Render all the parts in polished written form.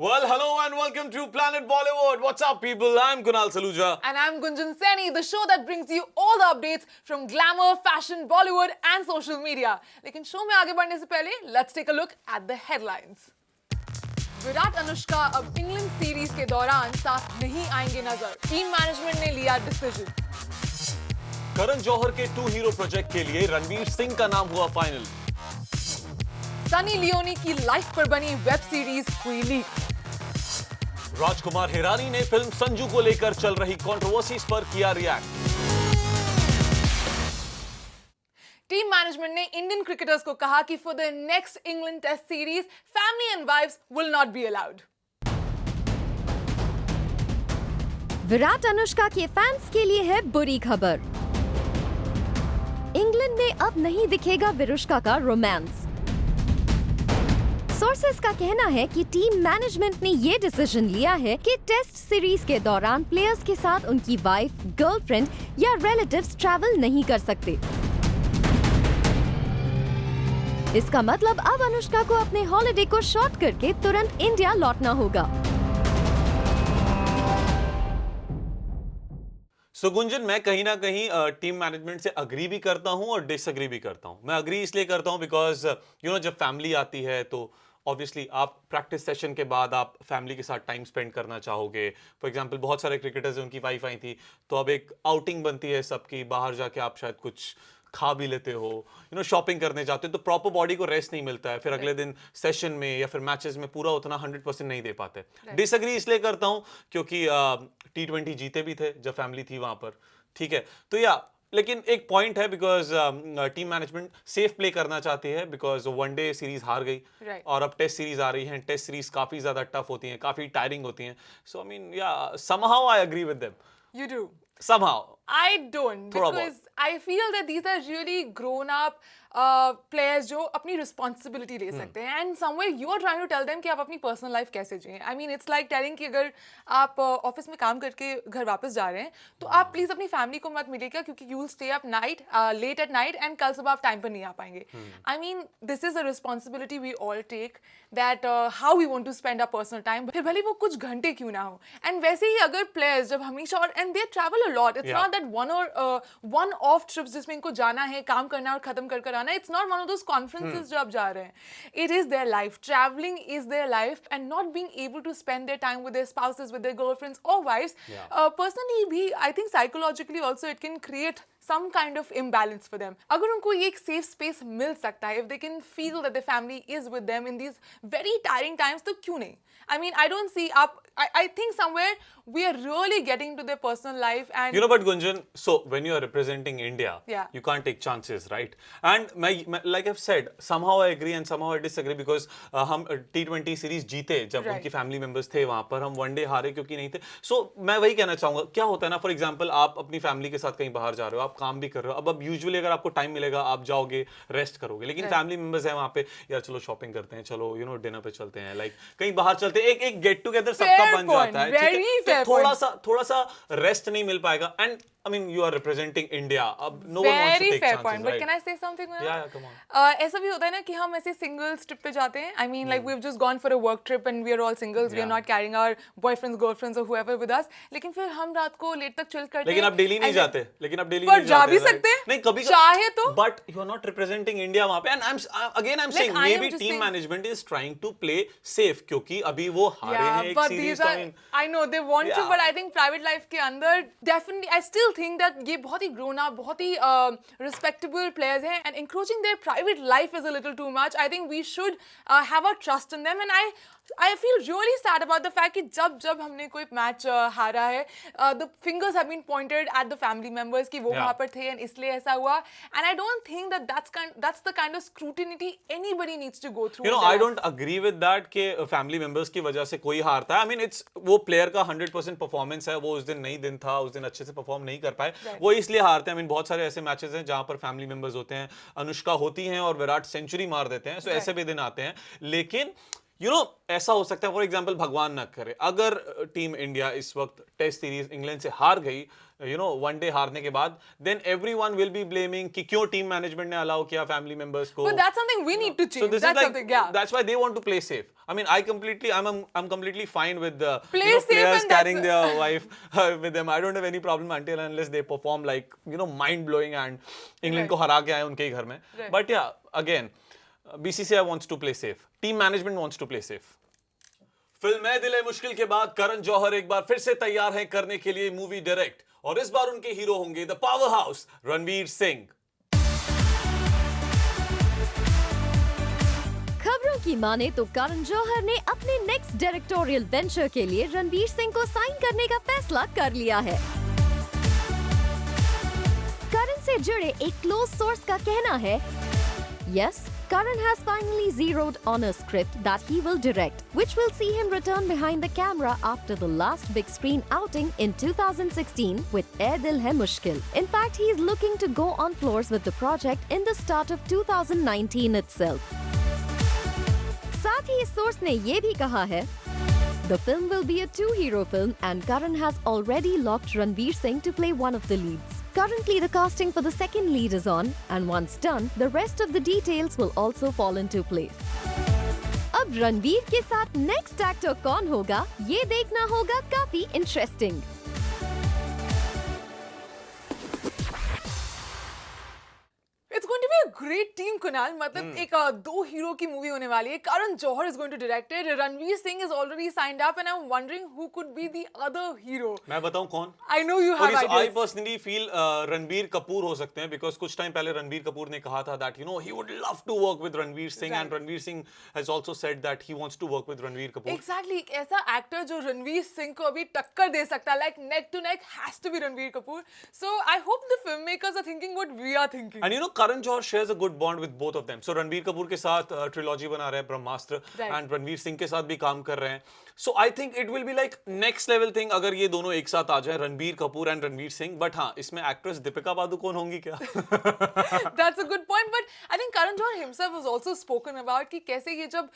Well, hello and welcome to Planet Bollywood. What's up, people? I'm Kunal Saluja. And I'm Gunjan Seni, the show that brings you all the updates from glamour, fashion, Bollywood and social media. लेकिन show में आगे बढ़ने से पहले, let's take a look at the headlines. Virat Anushka अब England series के दौरान साथ नहीं आएंगे नजर. टीम मैनेजमेंट ने लिया डिसीजन. करण जौहर के 2 हीरो प्रोजेक्ट के लिए रणवीर सिंह का नाम हुआ फाइनल. सनी लियोनी की लाइफ पर बनी वेब सीरीज हुई लीक. राजकुमार हिरानी ने फिल्म संजू को लेकर चल रही कंट्रोवर्सीज पर किया रिएक्ट. टीम मैनेजमेंट ने इंडियन क्रिकेटर्स को कहा कि for the next England test series family and wives will not be allowed. Virat Anushka के फैंस के लिए है बुरी खबर. इंग्लैंड में अब नहीं दिखेगा विरुष्का का रोमांस. सोर्सेस का कहना है कि टीम मैनेजमेंट ने ये डिसीजन लिया है कि टेस्ट सीरीज के दौरान प्लेयर्स के साथ उनकी वाइफ, गर्लफ्रेंड या रिलेटिव्स ट्रैवल नहीं कर सकते. इसका मतलब अब अनुष्का को अपने हॉलिडे को शॉर्ट करके तुरंत इंडिया लौटना होगा. सो गुंजन, मैं कहीं ना कहीं टीम मैनेजमेंट से अग्री भी करता हूं और डिसअग्री भी करता हूं. मैं अग्री इसलिए करता हूं बिकॉज जब फैमिली आती है तो ऑब्वियसली आप प्रैक्टिस सेशन के बाद आप फैमिली के साथ टाइम स्पेंड करना चाहोगे. फॉर एग्जांपल बहुत सारे क्रिकेटर्स उनकी वाइफ आई थी तो अब एक आउटिंग बनती है सबकी. बाहर जाके आप शायद कुछ खा भी लेते हो, शॉपिंग करने जाते हो तो प्रॉपर बॉडी को रेस्ट नहीं मिलता है. फिर अगले दिन सेशन में या फिर मैचेस में पूरा उतना 100% नहीं दे पाते. डिसएग्री इसलिए करता हूं क्योंकि T20 जीते भी थे जब फैमिली थी वहां पर. ठीक है, तो लेकिन एक पॉइंट है because team management safe play करना चाहती है बिकॉज वनडे सीरीज हार गई और अब टेस्ट सीरीज आ रही है. टेस्ट सीरीज काफी ज्यादा टफ होती हैं, काफी टायरिंग होती हैं. So I mean somehow I agree with them. You do. Somehow. I don't, because I feel that these are really grown up players जो अपनी responsibility ले सकते हैं. And somewhere you are trying to tell them कि आप अपनी personal life कैसे जिएं. I mean it's like telling कि अगर आप ऑफिस में काम करके घर वापस जा रहे हैं तो आप प्लीज अपनी फैमिली को मत मिलिएगा क्योंकि you will stay up late at night and कल सुबह आप टाइम पर नहीं आ पाएंगे. I mean this is a responsibility we all take, that how we want to spend our personal time. फिर भले वो कुछ घंटे क्यों ना हो. And वैसे ही अगर players जब हमेशा और and they travel a lot. It's not that one off trips जिसमें इनको जाना है, काम करना है और खत्म कर आना. It's not one of those conferences जो आप जा रहे हैं. It is their life. Traveling is their life, and not being able to spend their time with their spouses, with their girlfriends or wives. Personally भी I think psychologically also it can create some kind of imbalance for them. अगर उनको ये एक safe space मिल सकता है, if they can feel that their family is with them in these very tiring times, तो क्यों नहीं? I mean, I don't see I think somewhere we are really getting to their personal life and But Gunjan, so when you are representing India, you can't take chances, right? And like I've said, somehow I agree and somehow I disagree because हम T20 series जीते जब उनकी family members थे वहां पर. हम one day हारे क्योंकि नहीं थे. So मैं वही कहना चाहूंगा, क्या होता है ना, फॉर एग्जांपल आप अपनी फैमिली के साथ कहीं बाहर जा रहे हो, आप काम भी कर रहे हो. अब यूजुअली अगर आपको टाइम मिलेगा आप जाओगे, रेस्ट करोगे. लेकिन फैमिली मेंबर्स है वहां पे, यार चलो शॉपिंग करते हैं, चलो डिनर पे चलते हैं, लाइक कहीं बाहर चलते हैं, एक गेट टुगेदर सबका बन जाता है. थोड़ा सा रेस्ट नहीं मिल पाएगा. And I mean, you are representing India. अब no one wants to take chances, point. But right? can I say something? Yeah, come on. ऐसा भी होता है ना कि हम ऐसे singles trip पे जाते हैं. I mean, like we've just gone for a work trip and we are all singles. We are not carrying our boyfriends, girlfriends or whoever with us. लेकिन फिर हम रात को लेट तक chill करते हैं. लेकिन आप डेली नहीं जाते. पर जा भी सकते हैं. नहीं, कभी चाहे तो. But you are not representing India वहाँ पे. And I'm saying maybe team management is trying to play safe क्योंकि अभी वो हारे हैं एक series. I know they want to, but I think private life के अंदर definitely I still think that ये बहुत ही grown up, बहुत ही respectable players हैं and encroaching their private life is a little too much. I think we should have our trust in them and I feel really sad about the fact कि जब हमने कोई match हारा है, the fingers have been pointed at the family members कि वो वहाँ पर थे and इसलिए ऐसा हुआ. And I don't think that that's the kind of scrutiny anybody needs to go through. I don't agree with that कि family members की वजह से कोई हारता है. I mean वो player का 100% परफॉर्मेंस है. वो उस दिन नहीं दिन था, उस दिन अच्छे से परफॉर्म नहीं कर पाए, वो इसलिए हारते हैं. I mean बहुत सारे ऐसे मैचेस हैं जहाँ पर फैमिली मेंबर्स होते हैं, अनुष्का होती हैं और विराट सेंचुरी मार देते हैं. सो ऐसे भी दिन आते हैं. लेकिन ऐसा हो सकता है, फॉर एग्जांपल भगवान न करे, अगर टीम इंडिया इस वक्त टेस्ट सीरीज इंग्लैंड से हार गई, वनडे हारने के बाद, then everyone will be blaming कि क्यों टीम मैनेजमेंट ने अलाउ किया फैमिली मेंबर्स को. But that's something we need to change. So this That's is like, something, yeah. that's why they want to play safe. I mean, I'm completely fine with the Play safe players and carrying their wife with them. I don't have any problem until and unless they perform like mind blowing and England को हरा के आए उनके ही घर में. But yeah, again, BCCI wants to play safe. Team management wants to play safe. Film Ae Dil Ae मुश्किल के बाद करण जौहर एक बार फिर से तैयार हैं करने के लिए मूवी डायरेक्ट, और इस बार उनके हीरो होंगे the power house Ranveer Singh. खबरों की माने तो करण जौहर ने अपने नेक्स्ट डायरेक्टोरियल वेंचर के लिए रणवीर सिंह को साइन करने का फैसला कर लिया है. करण से जुड़े एक क्लोज सोर्स का कहना है, yes, Karan has finally zeroed on a script that he will direct, which will see him return behind the camera after the last big screen outing in 2016 with Ae Dil Hai Mushkil. In fact, he is looking to go on floors with the project in the start of 2019 itself. साथ ही इस source ने ये भी कहा है, the film will be a two-hero film and Karan has already locked Ranveer Singh to play one of the leads. Currently, the casting for the second lead is on, and once done, the rest of the details will also fall into place. अब रणवीर के साथ next actor कौन होगा, ये देखना होगा काफी interesting. It's going to be a great team, Kunal. मतलब एक दो हीरो की मूवी होने वाली है. Karan Johar is going to direct it. Ranveer Singh is already signed up, and I'm wondering who could be the other hero. मैं बताऊं कौन? I know you have I ideas. personally feel Ranbir Kapoor हो सकते हैं, because कुछ time पहले रणबीर कपूर ने कहा था that he would love to work with Ranveer Singh, and Ranveer Singh has also said that he wants to work with Ranveer Kapoor. Exactly, एक ऐसा एक्टर जो रणवीर सिंह को अभी टक्कर दे सकता है, like neck to neck has to be Ranveer Kapoor. So I hope the filmmakers are thinking what we are thinking. And Karan Johar shares a good bond with both of them. So Ranbir Kapoor के साथ trilogy बना रहे हैं ब्रह्मास्त्र, and Ranveer Singh के साथ भी काम कर रहे हैं. So I think it will be like next level thing अगर ये दोनों एक साथ आ जाए, रणबीर कपूर एंड रणवीर सिंह. बट हाँ, इसमें एक्ट्रेस दीपिका पादुकोण होंगी क्या? That's a good point, but I think Karan Johar himself has also spoken about कि कैसे ये जब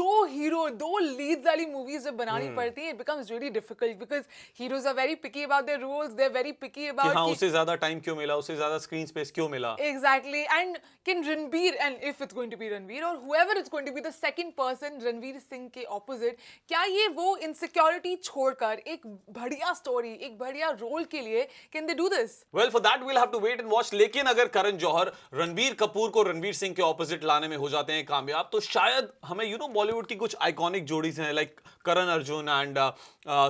दो हीरो, दो लीड्स वाली मूवीज जब बनानी पड़ती हैं, it becomes really difficult because heroes are very picky about their roles, they're very picky about हाँ, उसे ज्यादा टाइम क्यों मिला, उसे ज्यादा स्क्रीन स्पेस क्यों मिला. Exactly, and can Ranveer, and if it's going to be Ranveer or whoever it's going to be the second person Ranveer Singh के opposite, क्या ये वो insecurity छोड़कर एक बढ़िया story, एक बढ़िया role के लिए can they do this? Well, for that we'll have to wait and watch. लेकिन अगर करण जौहर रणबीर कपूर को रणवीर सिंह के ऑपोजिट लाने में हो जाते हैं कामयाब, तो शायद हमें बॉलीवुड की कुछ आइकॉनिक जोड़ीज हैं, like Karan Arjun and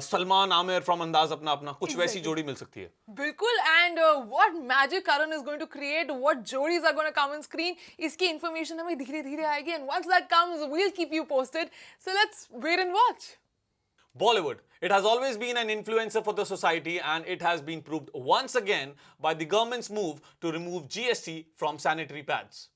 Salman Aamir from अंदाज अपना अपना, कुछ वैसी जोड़ी मिल सकती है. बिल्कुल, and what magic Karan is going to create, what jodis are going to come on screen, इसकी information हमें धीरे धीरे आएगी, and once that comes we'll keep you posted. So let's wait and watch. Bollywood, it has always been an influencer for the society, and it has been proved once again by the government's move to remove GST from sanitary pads.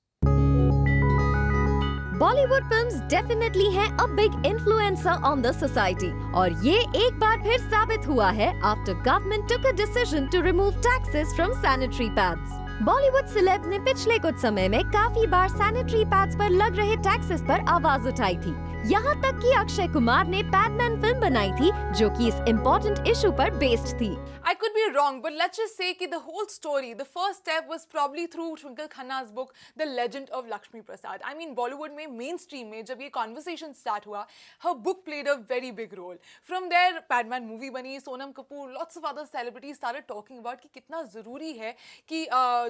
Bollywood films definitely हैं a big influencer on the society, और ये एक बार फिर साबित हुआ है after government took a decision to remove taxes from sanitary pads. Bollywood celeb ने पिछले कुछ समय में काफी बार सैनिटरी पैड्स पर लग रहे टैक्सेस पर आवाज उठाई थी. यहाँ तक कि अक्षय कुमार ने पैडमैन फिल्म बनाई थी जो कि इस इम्पोर्टेंट इशू पर बेस्ड थी. I could be wrong, but let's just say कि the whole story, the first step was probably through Twinkle Khanna's book, The Legend of Lakshmi Prasad. I mean, Bollywood में mainstream में जब ये conversation start हुआ, her book played a very big role. From there, Padman movie बनी, Sonam Kapoor, lots of other celebrities started talking about कि कितना ज़रूरी है कि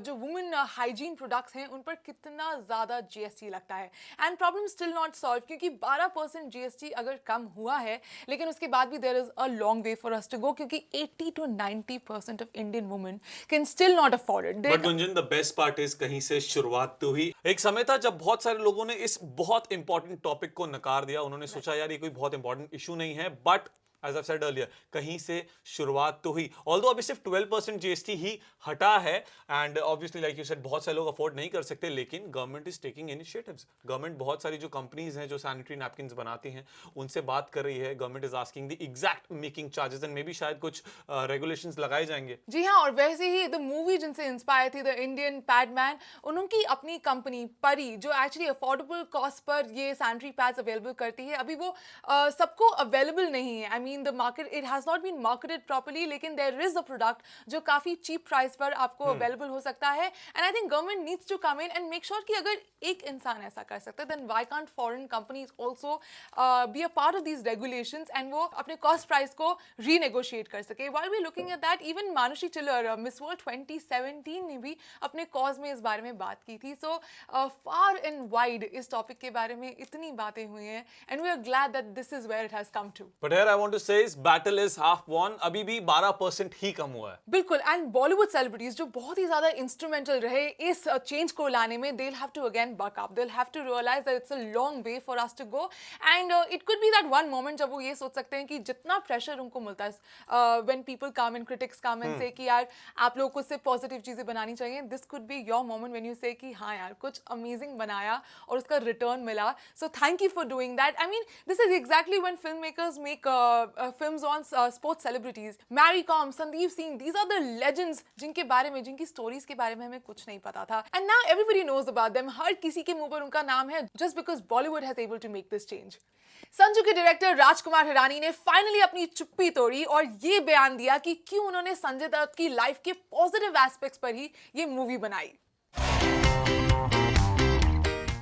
जो women hygiene products हैं, उन पर कितना ज़्यादा GST लगता है. And problem still not solved क्योंकि 12% GST अगर कम हुआ है, लेकिन उसके बाद भी there is a long way for us to go क्योंकि 80 to 90% of Indian women can still not afford it. But Gunjan, the best part is कहीं से शुरुआत तो हुई. एक समय था जब बहुत सारे लोगों ने इस बहुत इंपॉर्टेंट टॉपिक को नकार दिया. उन्होंने सोचा यार ये कोई बहुत इंपॉर्टेंट इशू नहीं है, but as I said earlier, कहीं से शुरुआत तो हुई, ऑल्दो अभी सिर्फ 12% जीएसटी ही हटा है, and obviously like you said बहुत सारे लोग अफोर्ड नहीं कर सकते, लेकिन government is taking initiatives. Government बहुत सारी जो कंपनीज हैं जो सैनिटरी नैपकिन्स बनाती हैं उनसे बात कर रही है, government is asking the exact making charges, and may be शायद कुछ रेगुलेशंस लगाए जाएंगे। जी हाँ, और वैसे ही द मूवी जिनसे इंस्पायर थी, द इंडियन पैडमैन, उनकी अपनी कंपनी परी जो एक्चुअली अफोर्डेबल कॉस्ट पर ये सैनिटरी पैड्स अवेलेबल करती है, अभी वो सबको अवेलेबल नहीं है। I mean the market, it has not been marketed properly, लेकिन देयर इज अ प्रोडक्ट जो काफ़ी चीप प्राइस पर आपको अवेलेबल हो सकता है। And I think government needs to come in and make sure कि अगर एक इंसान ऐसा कर सकता है, then why can't foreign companies also be a part of these regulations and वो अपने कॉस्ट प्राइस को रीनेगोशिएट कर सके। While we looking at that, even Manushi Chhillar Miss world 2017 ने भी अपने कॉज में इस बारे में बात की थी। सो फार एंड वाइड इस टॉपिक के बारे में इतनी बातें हुई हैं, and we are glad that this is where it has come to. But here I want to say इस बैटल इज हाफ वॉन, अभी भी 12% ही कम हुआ है। बिल्कुल, एंड बॉलीवुड सेलिब्रिटीज जो बहुत ही ज्यादा इंस्ट्रूमेंटल रहे इस चेंज को लाने में, they will have to again buck up, they will have to realise that it's a long way for us to go, and it could be that one moment जब वो ये सोच सकते हैं कि जितना प्रेशर उनको मिलता है when people come and critics come and से कि यार आप लोगों को सिर्फ पॉजिटिव चीजें बनानी चाहिए, this could be your moment when you से कि हाँ यार कुछ अमेजिंग बनाया और उसका रिटर्न मिला, so thank you for doing that. I mean this is exactly when film makers make films on sports celebrities, Mary Kom, Sandeep Singh, these are the legends जिनके बारे में, जिनकी स्टोरीज के बारे में हमें कुछ नहीं पता था, and now everybody knows about them, हर किसी के मुंह पर उनका नाम है just because Bollywood has able to make this change. Sanju के डायरेक्टर राजकुमार हिरानी ने फाइनली अपनी चुप्पी तोड़ी और ये बयान दिया कि क्यों उन्होंने संजय दत्त की लाइफ के पॉजिटिव एस्पेक्ट्स पर ही ये मूवी बनाई।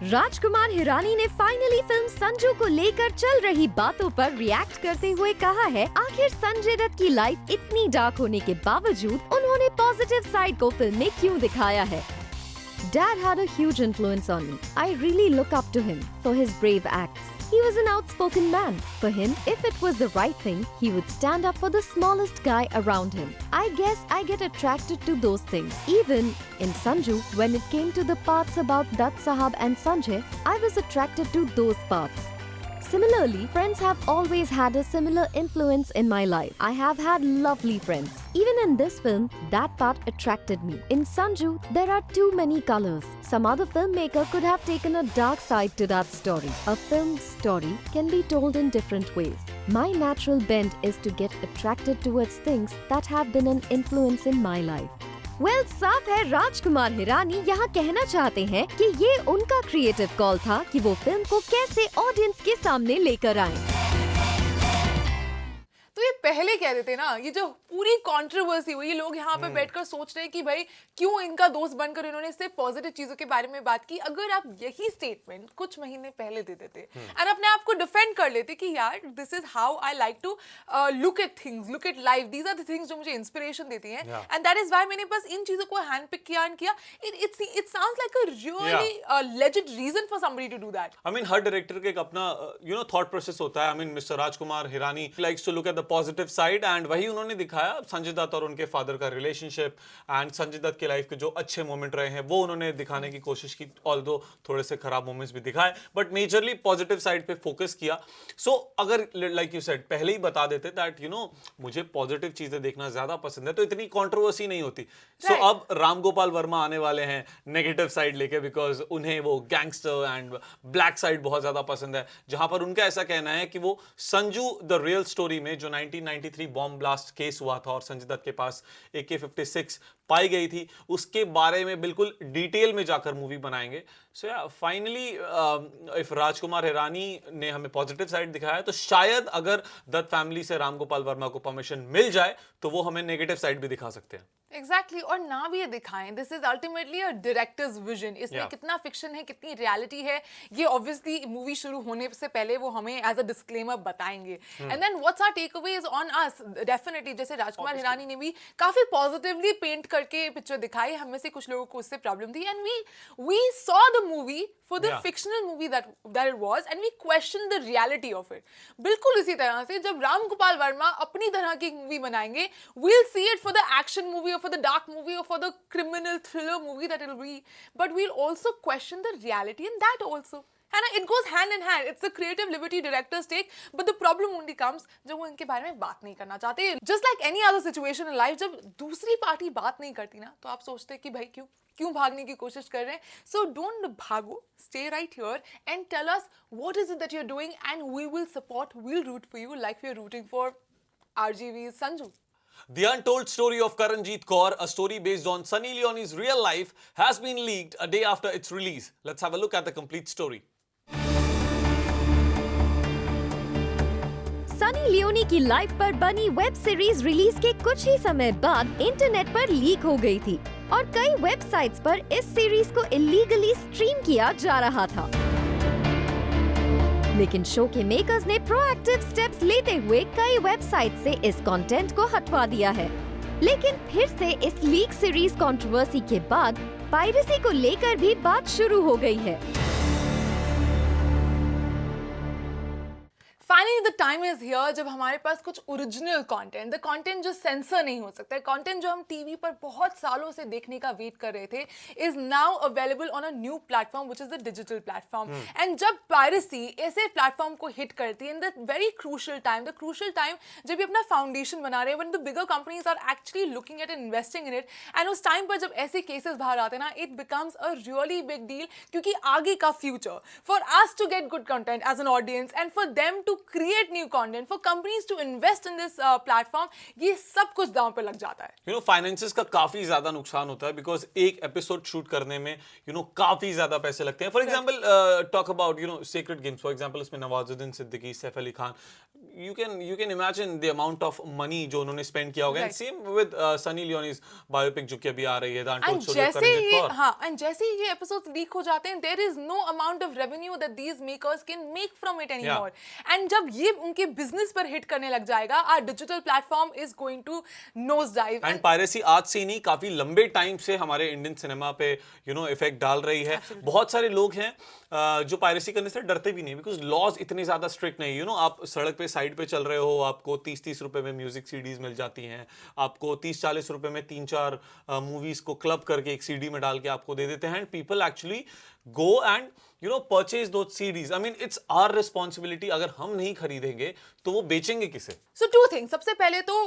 राजकुमार हिरानी ने फाइनली फिल्म संजू को लेकर चल रही बातों पर रिएक्ट करते हुए कहा है, आखिर संजय दत्त की लाइफ इतनी डार्क होने के बावजूद उन्होंने पॉजिटिव साइड को फिल्म में क्यों दिखाया है। Dad had a huge influence on me. I really look up to him for his brave acts. He was an outspoken man. For him, if it was the right thing, he would stand up for the smallest guy around him. I guess I get attracted to those things. Even in Sanju, when it came to the parts about Dutt Sahab and Sanjay, I was attracted to those parts. Similarly, friends have always had a similar influence in my life. I have had lovely friends. Even in this film, that part attracted me. In Sanju, there are too many colors. Some other filmmaker could have taken a dark side to that story. A film story can be told in different ways. My natural bent is to get attracted towards things that have been an influence in my life. Well, साफ है राजकुमार हिरानी यहाँ कहना चाहते हैं कि ये उनका creative call था कि वो फिल्म को कैसे ऑडियंस के सामने लेकर आए। तो ये पहले कह देते ना, ये जो पूरी कंट्रोवर्सी हुई, लोग यहाँ पे बैठकर सोच रहे हैं कि भाई क्यों इनका दोस्त बनकर इन्होंने सिर्फ पॉजिटिव चीजों के बारे में बात की। अगर आप यही स्टेटमेंट कुछ महीने पहले दे देते एंड अपने आप को डिफेंड कर लेते कि यार this is how I like to look at things, look at life, these are the things जो मुझे इंस्पिरेशन देती हैं, एंड दैट इज व्हाई मैंने बस इन चीजों को हैंड पिक किया एंड किया। It sounds like a really legit reason for somebody to do that. I mean हर डायरेक्टर का एक अपना थॉट प्रोसेस होता है। I mean mister Rajkumar Hirani likes to look at the positive side, and वही उन्होंने दिखाया संजय दत्त और उनके फादर का रिलेशनशिप, एंड संजय दत्त की लाइफ के जो अच्छे मोमेंट रहे हैं वो उन्होंने दिखाने की कोशिश की, ऑल्दो थोड़े से खराब मोमेंट्स भी दिखाए, बट मेजरली पॉजिटिव साइड पे फोकस किया। सो अगर लाइक यू सेड पहले ही बता देते दैट मुझे पॉजिटिव चीजें देखना ज्यादा पसंद है, तो इतनी कंट्रोवर्सी नहीं होती। सो अब राम गोपाल वर्मा आने वाले हैं नेगेटिव साइड लेके, बिकॉज उन्हें वो गैंगस्टर एंड ब्लैक साइड बहुत ज्यादा पसंद है, जहां पर उनका ऐसा कहना है कि वो संजू द रियल स्टोरी में जो 1993 बॉम्ब ब्लास्ट केस हुआ था और संजय दत्त के पास AK-56 पाई गई थी, उसके बारे में बिल्कुल डिटेल में जाकर मूवी बनाएंगे। सो या फाइनली इफ राजकुमार हिरानी ने हमें पॉजिटिव साइड दिखाया है, तो शायद अगर दत्त फैमिली से राम गोपाल वर्मा को परमिशन मिल जाए तो वो हमें नेगेटिव साइड भी दिखा सकते हैं। एग्जैक्टली और ना भी ये दिखाएं, this is ultimately a directors vision. इसमें कितना फिक्शन है, कितनी रियलिटी है, ये ऑब्वियसली मूवी शुरू होने से पहले वो हमें एज अ डिस्क्लेमर बताएंगे। And then what's our takeaway is on us. Definitely जैसे राजकुमार हिरानी ने भी काफी पॉजिटिवली पेंट करके पिक्चर दिखाई, हम में से कुछ लोगों को उससे प्रॉब्लम थी, and we saw the movie for the fictional movie that it was, and we questioned the reality of it. बिल्कुल इसी तरह से जब राम गोपाल वर्मा अपनी तरह की मूवी बनाएंगे, we'll see it for the action movie or for the dark movie or for the criminal thriller movie that it'll be, but we'll also question the reality in that also. है ना, it goes hand in hand. It's the creative liberty directors take, but the problem only comes जब वो इनके बारे में बात नहीं करना चाहते. Just like any other situation in life, जब दूसरी पार्टी बात नहीं करती ना, तो आप सोचते हैं कि भाई क्यों भागने की कोशिश कर रहे हैं. So don't भागो, stay right here and tell us what is it that you're doing, and we will support, we'll root for you like we're rooting for RGV's Sanju. The untold story of Karanjit Kaur, a story based on Sunny Leone's real life, has been leaked a day after its release. Let's have a look at the complete story. Sunny Leone की life पर बनी web series release के कुछ ही समय बाद internet पर leak हो गई थी और कई वेबसाइट्स पर इस सीरीज को इलीगली स्ट्रीम किया जा रहा था। लेकिन शो के मेकर्स ने प्रोएक्टिव स्टेप्स लेते हुए कई वेबसाइट से इस कंटेंट को हटवा दिया है। लेकिन फिर से इस लीक सीरीज कंट्रोवर्सी के बाद पायरेसी को लेकर भी बात शुरू हो गई है। Finally, the time is here जब हमारे पास कुछ ओरिजिनल कंटेंट, द कंटेंट जो सेंसर नहीं हो सकता है, कंटेंट जो हम टीवी पर बहुत सालों से देखने का वेट कर रहे थे, is now available on a new platform which is the digital platform. And जब पायरेसी ऐसे प्लेटफॉर्म को हिट करती है in the very crucial time जब ये अपना फाउंडेशन बना रहे हैं, when the bigger companies are actually looking at and investing in it, and उस टाइम पर जब ऐसे केसेस बाहर आते हैं ना, it becomes a really big deal, क्योंकि आगे का future for us to get good content as an audience and for them to create new content, for companies to invest in this platform, ये सब कुछ दांव पे लग जाता है. You know, finances का काफी ज्यादा नुकसान होता है because एक एपिसोड शूट करने में काफी ज्यादा पैसे लगते हैं. For example, talk about Sacred Games. For example, उसमें Nawazuddin Siddiqui, Saif Ali Khan. You can imagine the amount of money जो उन्होंने spend किया होगा. And same with Sunny Leone's biopic जो कि अभी आ रही है, The Untold Story of Karanjit Kaur. हाँ, and जैसे ही ये एपिसोड लीक हो जाते हैं, there is no amount of revenue that these makers can make from it anymore. And जब ये उनके बिजनेस पर हिट करने लग जाएगा, our digital platform is going to nose dive. And piracy आज से नहीं, काफी लंबे टाइम से हमारे इंडियन सिनेमा पे इफेक्ट डाल रही है. बहुत सारे लोग हैं जो पायरेसी करने से डरते भी नहीं, बिकॉज लॉज इतने ज्यादा स्ट्रिक्ट नहीं. आप सड़क पे साइड पे चल रहे हो, आपको 30-30 रुपए में म्यूजिक सीडीज मिल जाती हैं, आपको 30-40 रुपए में 3-4 मूवीज को क्लब करके एक सीडी में डाल के आपको दे देते हैं. And people actually go and purchase those CDs. I mean, it's our responsibility. अगर हम नहीं खरीदेंगे तो वो बेचेंगे किसे? So two things. सबसे पहले तो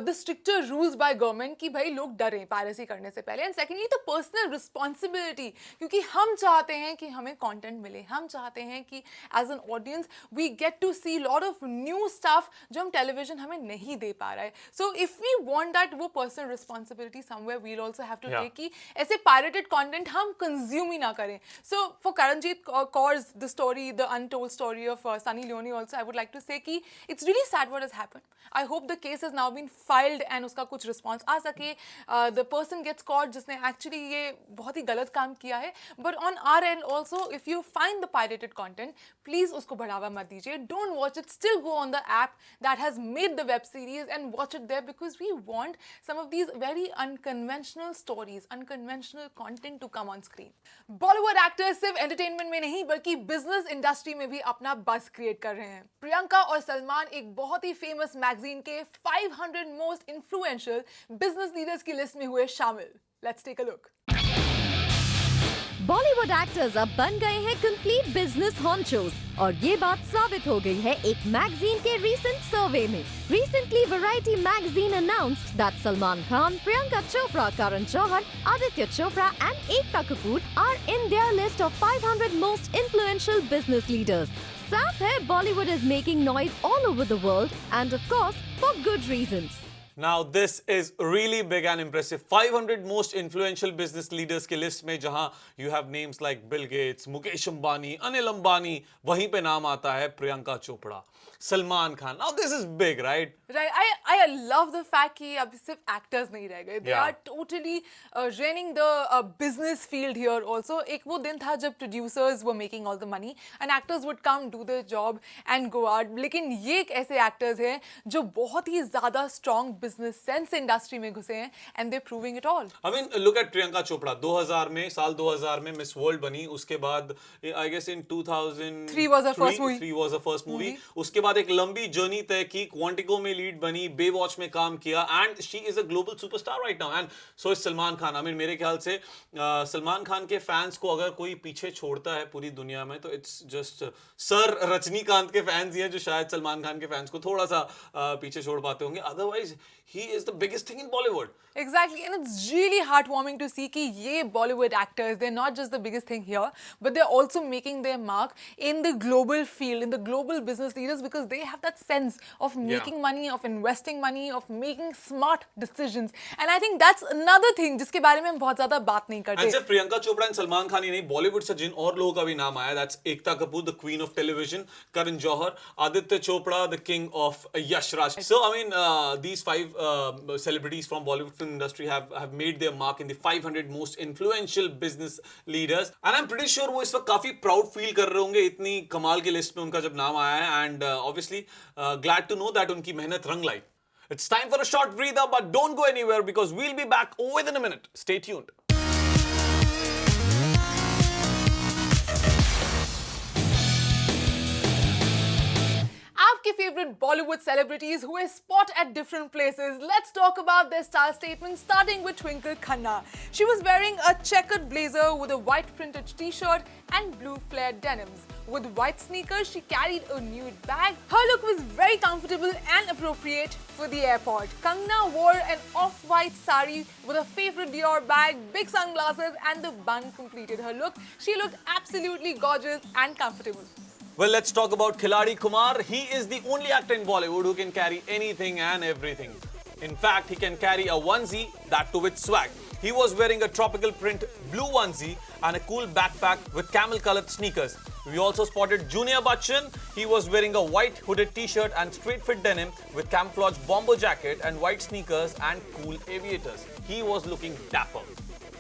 the stricter rules by government कि भाई लोग डरें पायरेसी करने से पहले, and secondly the personal responsibility, क्योंकि हम चाहते हैं कि हमें content मिले, हम चाहते हैं कि as an audience we get to see lot of new stuff जो हम television हमें नहीं दे पा रहा है. So if we want that, वो personal responsibility somewhere we'll also have to take कि ऐसे pirated content हम consume ही ना करें. So for Karanjit Kaur's the story, the untold story of Sunny Leone also, I would like to say कि it's really sad what has happened. I hope the case has now been filed and उसका कुछ response आ सके. The person gets caught जिसने actually ये बहुत ही गलत काम किया है. But on our end also, if you find the pirated content, please उसको बढ़ावा मत दीजिए. Don't watch it. Still go on the app that has made the web series and watch it there, because we want some of these very unconventional stories, unconventional content to come on screen. Bollywood actors सिर्फ entertainment में नहीं बल्कि business industry में भी अपना बस create कर रहे हैं. प्रियंका और सलमान एक बहुत ही फेमस मैगजीन के 500 मोस्ट इन्फ्लुएंशियल बिजनेस लीडर्स की लिस्ट में हुए शामिल. Let's take a look. Bollywood actors अब बन गए हैं कंप्लीट बिजनेस हॉन्चोस और ये बात साबित हो गई है एक मैगजीन के रीसेंट सर्वे में. Recently, Variety magazine announced that Salman Khan, Priyanka Chopra, Karan Johar, Aditya Chopra and Ekta Kapoor are in their list of 500 most influential business leaders. साफ है Bollywood is making noise all over the world and of course for good reasons. Now this is really big and impressive. 500 most influential business leaders के list में जहां you have names like Bill Gates, Mukesh Ambani, Anil Ambani, वहीं पे नाम आता है Priyanka Chopra, Salman Khan. Now this is big, right? Right. I love the fact कि अब सिर्फ actors नहीं रह गए. They are totally running the business field here also. एक वो दिन था जब producers were making all the money and actors would come do the job and go out. लेकिन ये एक ऐसे actors हैं जो बहुत ही ज़्यादा strong business sense इंडस्ट्री में घुसे हैं and they're proving it all. I mean, look at Priyanka Chopra 2000 में साल 2000 में मिस वर्ल्ड बनी, उसके बाद I guess in 2003 was her first movie. 3 was her first movie. उसके बाद एक लंबी जर्नी तय की, क्वांटिको में लीड बनी, बेवॉच में काम किया and she is a global superstar right now and so is Salman Khan. I mean, मेरे ख्याल से सलमान खान के फैंस को अगर कोई पीछे छोड़ता है पूरी दुनिया में तो इट्स जस्ट सर रजनीकांत के फैंस ही हैं जो शायद सलमान खान के फैंस को थोड़ा सा पीछे छोड़ पाते होंगे. Otherwise he is the biggest thing in Bollywood. Exactly, and it's really heartwarming to see कि ये Bollywood actors, they're not just the biggest thing here, but they're also making their mark in the global field, in the global business leaders, because they have that sense of making money, of investing money, of making smart decisions. And I think that's another thing जिसके बारे में हम बहुत ज़्यादा बात नहीं करते. And सिर्फ प्रियंका चोपड़ा और सलमान खान ही नहीं, बॉलीवुड से जिन और लोगों का भी नाम आया, that's Ekta Kapoor, the queen of television, Karan Johar, Aditya Chopra, the king of Yash Raj. So I mean, these five celebrities from Bollywood film industry have made their mark in the 500 most influential business leaders. And I'm pretty sure वो इस वक्त काफी proud feel कर रहे होंगे इतनी कमाल की लिस्ट में उनका जब नाम आया है. And obviously glad to know that उनकी मेहनत रंग लाई. It's time for a short breather, but don't go anywhere because we'll be back within a minute. Stay tuned. आपके favorite Bollywood celebrities who are spot at different places. Let's talk about their style statement, starting with Twinkle Khanna. She was wearing a checkered blazer with a white printed t-shirt and blue flared denims. With white sneakers, she carried a nude bag. Her look was very comfortable and appropriate for the airport. Kangna wore an off-white sari with a favorite Dior bag, big sunglasses, and the bun completed her look. She looked absolutely gorgeous and comfortable. Well, let's talk about Khiladi Kumar. He is the only actor in Bollywood who can carry anything and everything. In fact, he can carry a onesie, that too with swag. He was wearing a tropical print blue onesie and a cool backpack with camel-colored sneakers. We also spotted Junior Bachchan. He was wearing a white hooded t-shirt and straight-fit denim with camouflage bomber jacket and white sneakers and cool aviators. He was looking dapper.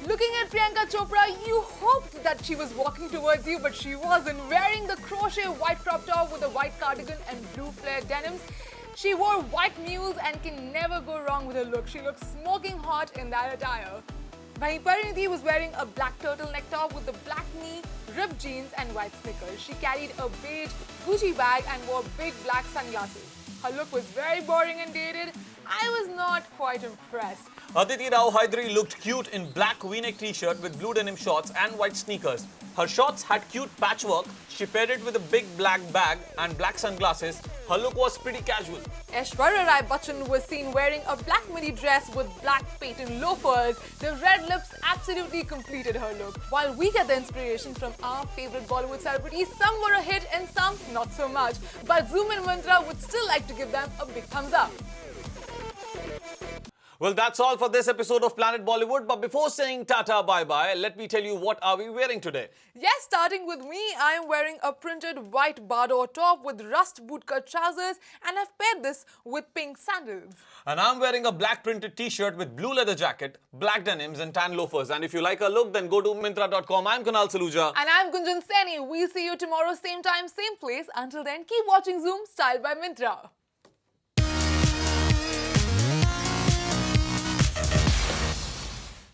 Looking at Priyanka Chopra, you hoped that she was walking towards you, but she wasn't. Wearing the crochet white crop top with a white cardigan and blue flared denims, she wore white mules and can never go wrong with her look. She looked smoking hot in that attire. Wahin Parineeti was wearing a black turtleneck top with the black knee, ripped jeans and white sneakers. She carried a beige Gucci bag and wore big black sunglasses. Her look was very boring and dated. I was not quite impressed. Aditi Rao Hydari looked cute in black V-neck t-shirt with blue denim shorts and white sneakers. Her shorts had cute patchwork. She paired it with a big black bag and black sunglasses. Her look was pretty casual. Aishwarya Rai Bachchan was seen wearing a black midi dress with black patent loafers. The red lips absolutely completed her look. While we get the inspiration from our favorite Bollywood celebrities, some were a hit and some not so much. But Zoom and Mantra would still like to give them a big thumbs up. Well, that's all for this episode of Planet Bollywood. But before saying tata bye-bye, let me tell you what are we wearing today. Yes, starting with me, I am wearing a printed white Bardor top with rust bootcut trousers and I've paired this with pink sandals. And I'm wearing a black printed t-shirt with blue leather jacket, black denims and tan loafers. And if you like our look, then go to Myntra.com. I'm Kunal Saluja. And I'm Gunjan Saini. We'll see you tomorrow, same time, same place. Until then, keep watching Zoom, styled by Myntra.